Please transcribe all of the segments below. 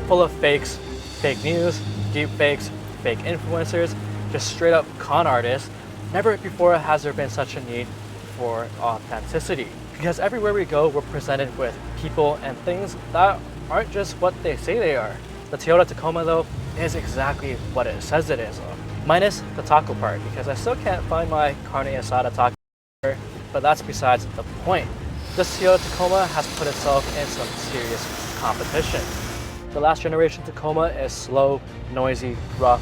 full of fakes, fake news, deep fakes, fake influencers, just straight up con artists. Never before has there been such a need for authenticity. Because everywhere we go, we're presented with people and things that aren't just what they say they are. The Toyota Tacoma though is exactly what it says it is, minus the taco part, because I still can't find my carne asada taco, but that's besides the point. This Toyota Tacoma has put itself in some serious competition. The last generation Tacoma is slow, noisy, rough,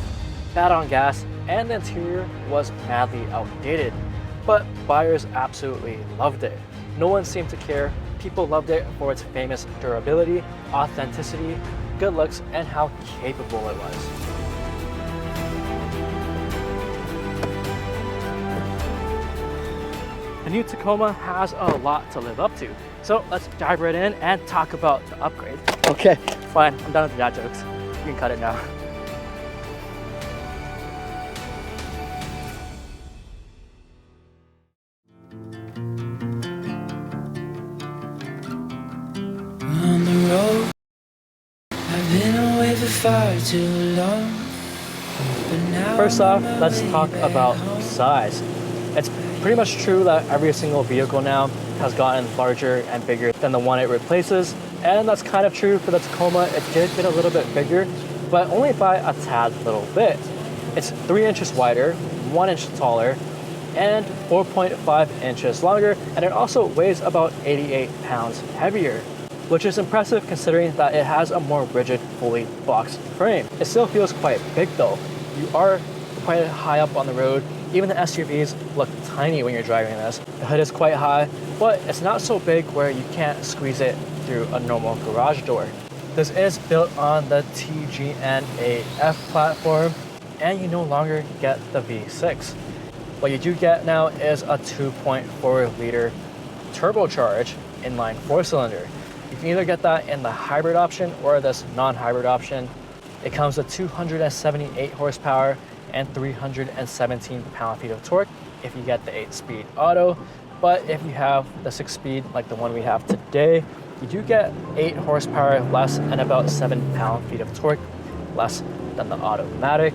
bad on gas, and the interior was madly outdated. But buyers absolutely loved it. No one seemed to care. People loved it for its famous durability, authenticity, good looks, and how capable it was. The new Tacoma has a lot to live up to. So let's dive right in and talk about the upgrade. Okay, fine, I'm done with the dad jokes. You can cut it now. On the road, I've been away for far too long. First off, let's talk about size. It's pretty much true that every single vehicle now has gotten larger and bigger than the one it replaces, and that's kind of true for the Tacoma. It did get a little bit bigger, but only by a tad little bit. It's 3 inches wider, 1 inch taller, and 4.5 inches longer, and it also weighs about 88 pounds heavier, which is impressive considering that it has a more rigid, fully boxed frame. It still feels quite big though. You are quite high up on the road. Even the SUVs look tiny when you're driving this. The hood is quite high, but it's not so big where you can't squeeze it through a normal garage door. This is built on the TGN-AF platform, and you no longer get the V6. What you do get now is a 2.4 liter turbocharged inline 4-cylinder. You can either get that in the hybrid option or this non-hybrid option. It comes with 278 horsepower and 317 pound-feet of torque if you get the 8-speed auto. But if you have the 6-speed like the one we have today, you do get 8 horsepower less and about 7 pound-feet of torque less than the automatic.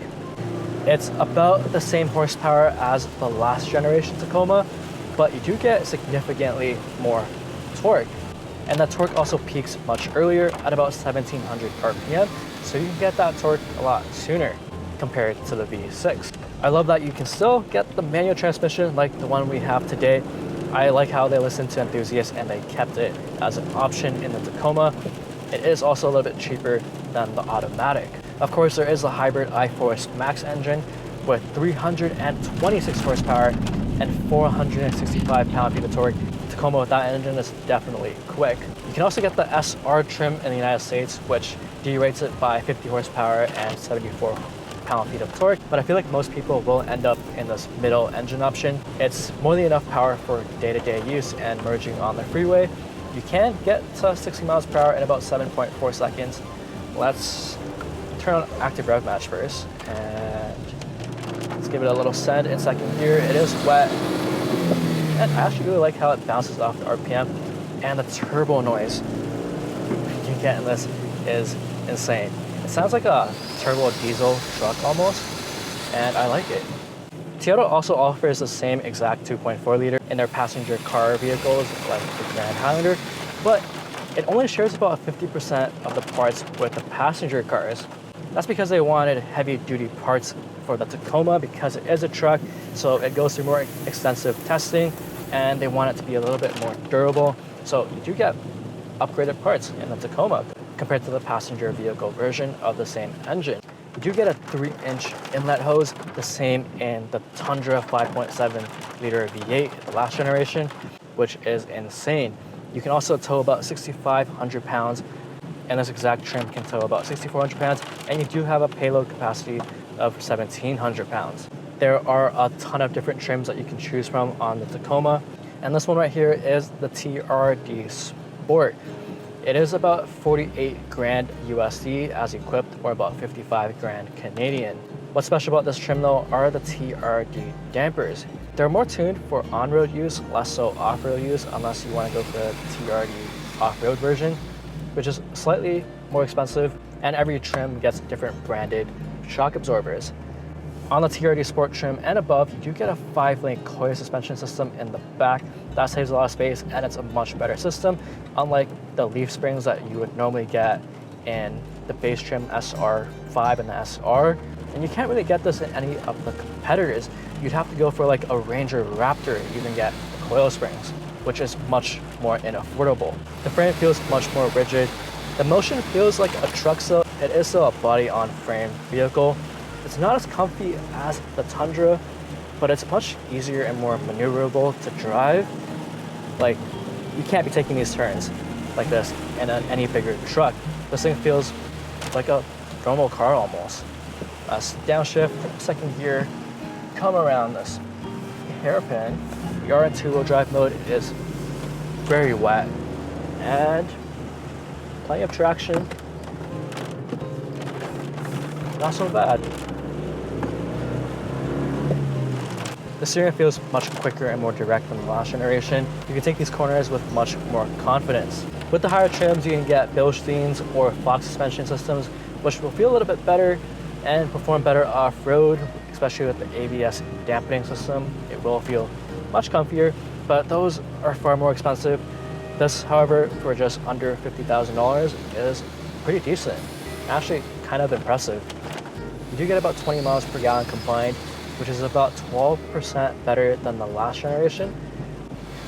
It's about the same horsepower as the last generation Tacoma, but you do get significantly more torque. And that torque also peaks much earlier at about 1700 RPM, so you can get that torque a lot sooner compared to the V6. I love that you can still get the manual transmission like the one we have today. I like how they listened to enthusiasts and they kept it as an option in the Tacoma. It is also a little bit cheaper than the automatic. Of course, there is a hybrid iForce Max engine with 326 horsepower and 465 pound-feet of torque. Tacoma with that engine is definitely quick. You can also get the SR trim in the United States, which derates it by 50 horsepower and 74 pound-feet of torque, but I feel like most people will end up in this middle engine option. It's more than enough power for day-to-day use and merging on the freeway. You can get to 60 miles per hour in about 7.4 seconds. Let's turn on active rev match first, and let's give it a little send in second gear. It is wet, and I actually really like how it bounces off the RPM, and the turbo noise you get in this is insane. It sounds like a turbo diesel truck almost, and I like it. Toyota also offers the same exact 2.4 liter in their passenger car vehicles like the Grand Highlander, but it only shares about 50% of the parts with the passenger cars. That's because they wanted heavy duty parts for the Tacoma because it is a truck, so it goes through more extensive testing, and they want it to be a little bit more durable. So you do get upgraded parts in the Tacoma compared to the passenger vehicle version of the same engine. You do get a 3-inch inlet hose, the same in the Tundra 5.7 liter V8, the last generation, which is insane. You can also tow about 6,500 pounds, and this exact trim can tow about 6,400 pounds, and you do have a payload capacity of 1,700 pounds. There are a ton of different trims that you can choose from on the Tacoma, and this one right here is the TRD Sport. It is about 48 grand USD as equipped, or about 55 grand Canadian. What's special about this trim though are the TRD dampers. They're more tuned for on-road use, less so off-road use, unless you want to go for the TRD off-road version, which is slightly more expensive. and every trim gets different branded shock absorbers. On the TRD Sport trim and above, you do get a 5-link coil suspension system in the back. That saves a lot of space, and it's a much better system, unlike the leaf springs that you would normally get in the base trim SR5 and the SR. And you can't really get this in any of the competitors. You'd have to go for like a Ranger Raptor to even get the coil springs, which is much more unaffordable. The frame feels much more rigid. The motion feels like a truck still. It is still a body-on-frame vehicle. It's not as comfy as the Tundra, but it's much easier and more maneuverable to drive. Like, you can't be taking these turns like this in any bigger truck. This thing feels like a normal car almost. Downshift, second gear, come around this hairpin. We are in two-wheel drive mode. It is very wet and plenty of traction. Not so bad. The steering feels much quicker and more direct than the last generation. You can take these corners with much more confidence. With the higher trims, you can get Bilstein's or Fox suspension systems, which will feel a little bit better and perform better off-road, especially with the ABS dampening system. It will feel much comfier, but those are far more expensive. This, however, for just under $50,000 is pretty decent. Actually, kind of impressive. You do get about 20 miles per gallon combined, which is about 12% better than the last generation.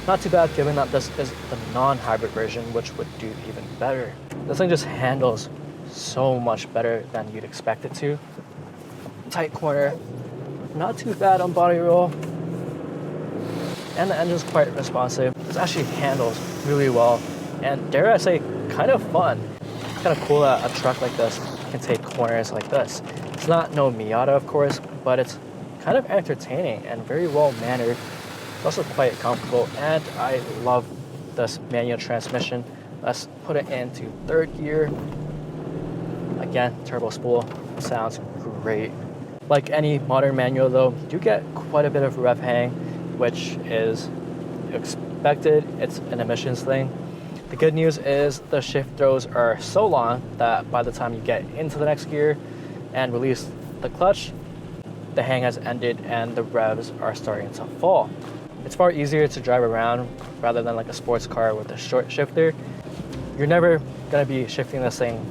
Not too bad given that this is the non-hybrid version, which would do even better. This thing just handles so much better than you'd expect it to. Tight corner, not too bad on body roll. And the engine's quite responsive. This actually handles really well, and dare I say, kind of fun. It's kind of cool that a truck like this can take corners like this. It's not no Miata, of course, but it's kind of entertaining and very well mannered. It's also quite comfortable, and I love this manual transmission. Let's put it into third gear. Again, turbo spool sounds great. Like any modern manual though, you do get quite a bit of rev hang, which is expected. It's an emissions thing. The good news is the shift throws are so long that by the time you get into the next gear and release the clutch, the hang has ended and the revs are starting to fall. It's far easier to drive around rather than like a sports car with a short shifter. You're never gonna be shifting this thing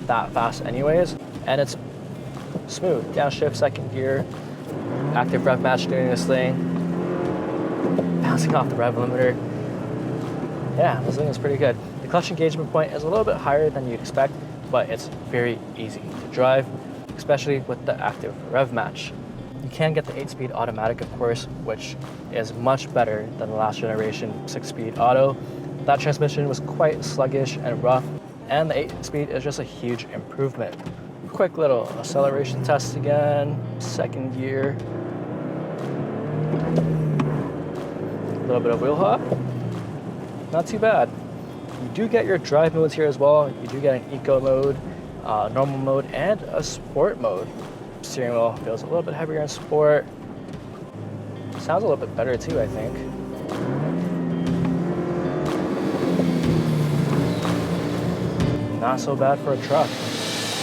that fast anyways, and it's smooth. Downshift, second gear, active rev match doing this thing, bouncing off the rev limiter. Yeah, this thing is pretty good. The clutch engagement point is a little bit higher than you'd expect, but it's very easy to drive, especially with the active rev match. You can get the 8-speed automatic, of course, which is much better than the last generation 6-speed auto. That transmission was quite sluggish and rough, and the 8-speed is just a huge improvement. Quick little acceleration test again, second gear. A little bit of wheel hop, not too bad. You do get your drive modes here as well. You do get an eco mode, normal mode, and a sport mode. Steering wheel feels a little bit heavier in sport. Sounds a little bit better too, I think. Not so bad for a truck.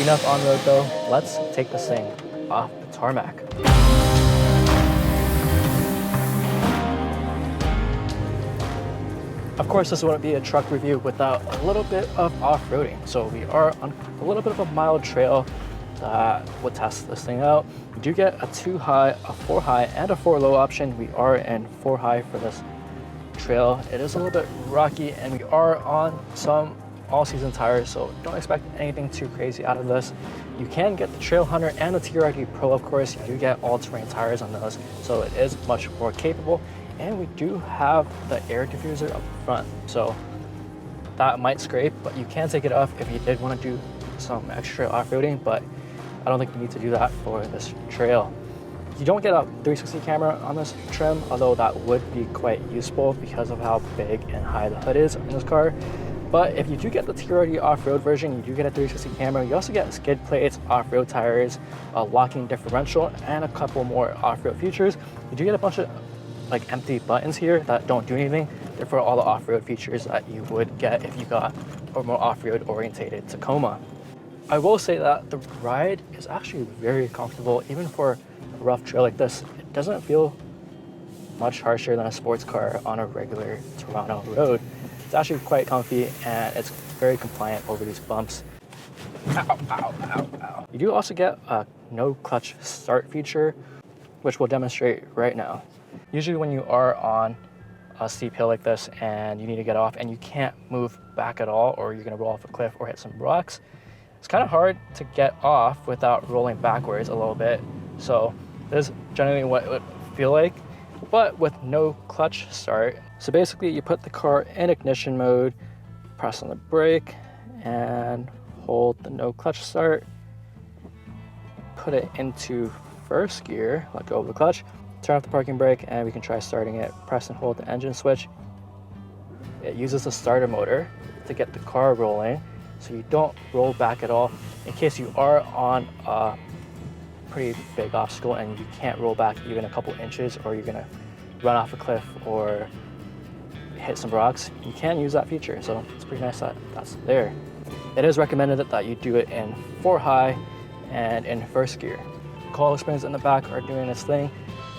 Enough on road though. Let's take this thing off the tarmac. Of course, this wouldn't be a truck review without a little bit of off-roading. So we are on a little bit of a mild trail that would test this thing out. We do get a 2 high, a 4 high, and a 4 low option. We are in 4 high for this trail. It is a little bit rocky, and we are on some all-season tires, so don't expect anything too crazy out of this. You can get the Trail Hunter and the TRD Pro, of course. You do get all-terrain tires on those, so it is much more capable. And we do have the air diffuser up front, so that might scrape, but you can take it off if you did want to do some extra off-roading, but I don't think you need to do that for this trail. You don't get a 360 camera on this trim, although that would be quite useful because of how big and high the hood is in this car. But if you do get the TRD off-road version, you do get a 360 camera. You also get skid plates, off-road tires, a locking differential, and a couple more off-road features. You do get a bunch of like empty buttons here that don't do anything. They're for all the off-road features that you would get if you got a more off-road orientated Tacoma. I will say that the ride is actually very comfortable, even for a rough trail like this. It doesn't feel much harsher than a sports car on a regular Toronto road. It's actually quite comfy and it's very compliant over these bumps. Ow, ow, ow, ow. You do also get a no clutch start feature, which we'll demonstrate right now. Usually when you are on a steep hill like this and you need to get off and you can't move back at all, or you're gonna roll off a cliff or hit some rocks, it's kind of hard to get off without rolling backwards a little bit. So this is generally what it would feel like, but with no clutch start. So basically you put the car in ignition mode, press on the brake and hold the no clutch start, put it into first gear, let go of the clutch, turn off the parking brake, and we can try starting it. Press and hold the engine switch. It uses the starter motor to get the car rolling, so you don't roll back at all. In case you are on a pretty big obstacle and you can't roll back even a couple inches, or you're gonna run off a cliff or hit some rocks, you can use that feature. So it's pretty nice that that's there. It is recommended that you do it in 4 high and in first gear. Coil springs in the back are doing this thing.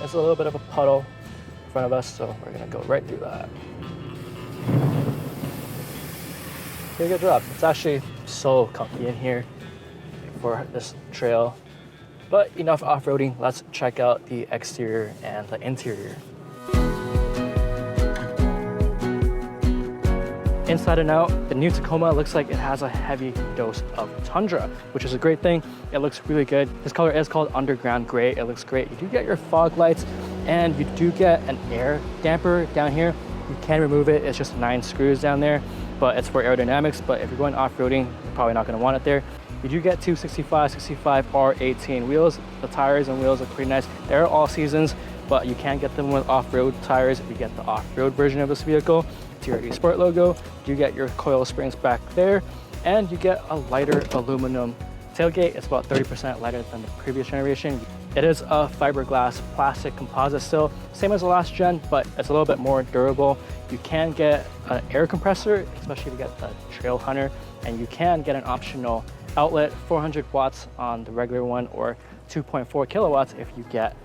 It's a little bit of a puddle in front of us, so we're gonna go right through that. Pretty good job. It's actually so comfy in here for this trail. But enough off-roading, let's check out the exterior and the interior. Inside and out, the new Tacoma looks like it has a heavy dose of Tundra, which is a great thing. It looks really good. This color is called underground gray. It looks great. You do get your fog lights and you do get an air damper down here. You can remove it. It's just 9 screws down there, but it's for aerodynamics. But if you're going off-roading, you're probably not going to want it there. You do get 265 R18 wheels. The tires and wheels look pretty nice. They're all seasons, but you can get them with off-road tires if you get the off-road version of this vehicle. TRD Sport logo. You get your coil springs back there, and you get a lighter aluminum tailgate. It's about 30% lighter than the previous generation. It is a fiberglass plastic composite still, same as the last gen, but it's a little bit more durable. You can get an air compressor, especially if you get the Trail Hunter, and you can get an optional outlet, 400 watts on the regular one, or 2.4 kilowatts if you get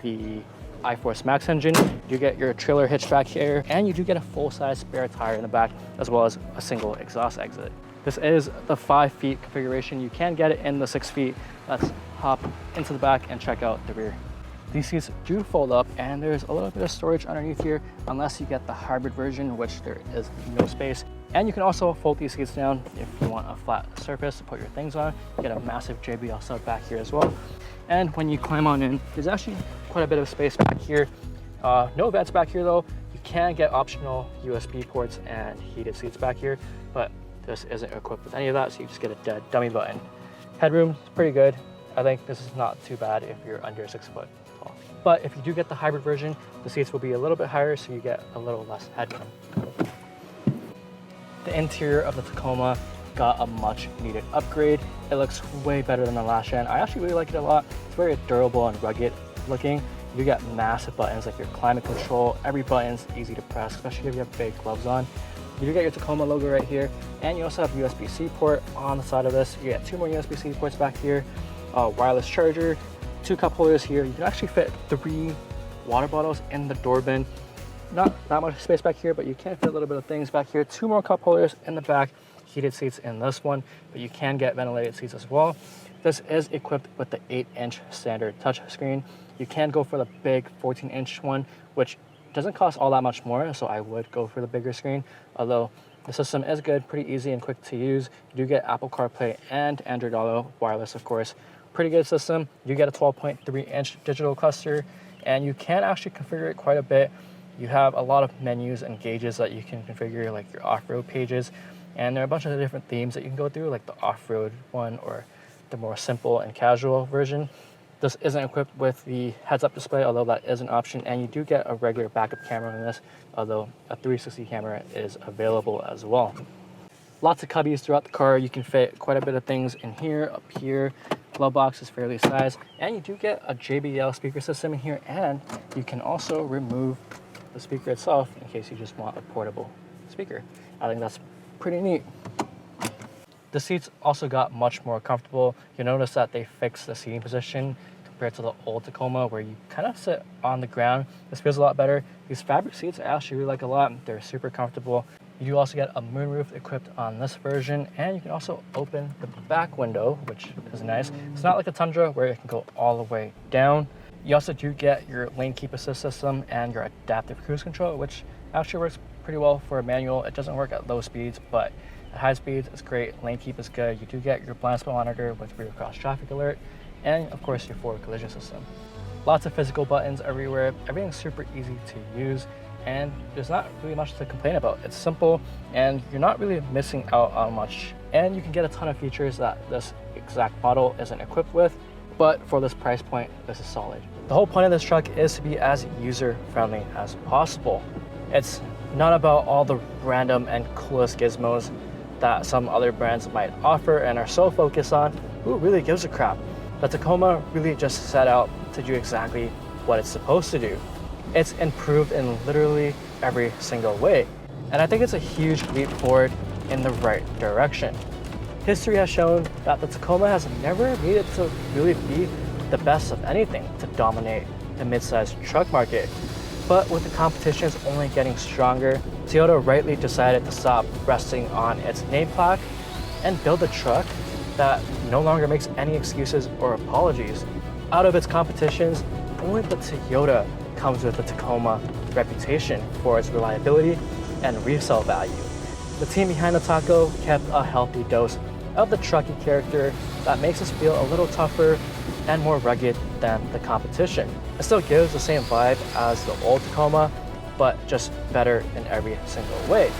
the iForce Max engine. You get your trailer hitch back here, and you do get a full-size spare tire in the back, as well as a single exhaust exit. This is the 5 feet configuration. You can get it in the 6 feet. Let's hop into the back and check out the rear. These seats do fold up, and there's a little bit of storage underneath here, unless you get the hybrid version, which there is no space. And you can also fold these seats down if you want a flat surface to put your things on. You get a massive JBL sub back here as well. And when you climb on in, there's actually quite a bit of space back here. No vents back here though. You can get optional USB ports and heated seats back here, but this isn't equipped with any of that, so you just get a dead dummy button. Headroom is pretty good. I think this is not too bad if you're under 6 foot tall. But if you do get the hybrid version, the seats will be a little bit higher, so you get a little less headroom. The interior of the Tacoma got a much needed upgrade. It looks way better than the last gen. I actually really like it a lot. It's very durable and rugged looking. You get massive buttons like your climate control. Every button's easy to press, especially if you have big gloves on. You do get your Tacoma logo right here, and you also have a USB-C port on the side of this. You get 2 more USB-C ports back here, a wireless charger, 2 cup holders here. You can actually fit 3 water bottles in the door bin. Not that much space back here, but you can fit a little bit of things back here. 2 more cup holders in the back, heated seats in this one, but you can get ventilated seats as well. This is equipped with the 8-inch standard touchscreen. You can go for the big 14-inch one, which doesn't cost all that much more, so I would go for the bigger screen. Although the system is good, pretty easy and quick to use. You do get Apple CarPlay and Android Auto, wireless of course. Pretty good system. You get a 12.3-inch digital cluster, and you can actually configure it quite a bit. You have a lot of menus and gauges that you can configure, like your off-road pages, and there are a bunch of different themes that you can go through, like the off-road one or the more simple and casual version. This isn't equipped with the heads-up display, although that is an option, and you do get a regular backup camera in this, although a 360 camera is available as well. Lots of cubbies throughout the car. You can fit quite a bit of things in here, up here. Glove box is fairly sized, and you do get a JBL speaker system in here, and you can also remove the speaker itself in case you just want a portable speaker. I think that's pretty neat. The seats also got much more comfortable. You'll notice that they fixed the seating position compared to the old Tacoma where you kind of sit on the ground. This feels a lot better. These fabric seats I actually really like a lot. They're super comfortable. You do also get a moonroof equipped on this version, and you can also open the back window, which is nice. It's not like a Tundra where it can go all the way down. You also do get your lane keep assist system and your adaptive cruise control, which actually works pretty well for a manual. It doesn't work at low speeds, but at high speeds, it's great. Lane keep is good. You do get your blind spot monitor with rear cross traffic alert, and of course your forward collision system. Lots of physical buttons everywhere. Everything's super easy to use, and there's not really much to complain about. It's simple, and you're not really missing out on much. And you can get a ton of features that this exact model isn't equipped with, but for this price point, this is solid. The whole point of this truck is to be as user-friendly as possible. It's not about all the random and coolest gizmos that some other brands might offer and are so focused on. Who really gives a crap? The Tacoma really just set out to do exactly what it's supposed to do. It's improved in literally every single way. And I think it's a huge leap forward in the right direction. History has shown that the Tacoma has never needed to really be the best of anything to dominate the mid-sized truck market. But with the competitions only getting stronger, Toyota rightly decided to stop resting on its name plaque and build a truck that no longer makes any excuses or apologies. Out of its competitions, only the Toyota comes with the Tacoma reputation for its reliability and resale value. The team behind the Taco kept a healthy dose of the trucky character that makes us feel a little tougher and more rugged than the competition. It still gives the same vibe as the old Tacoma, but just better in every single way.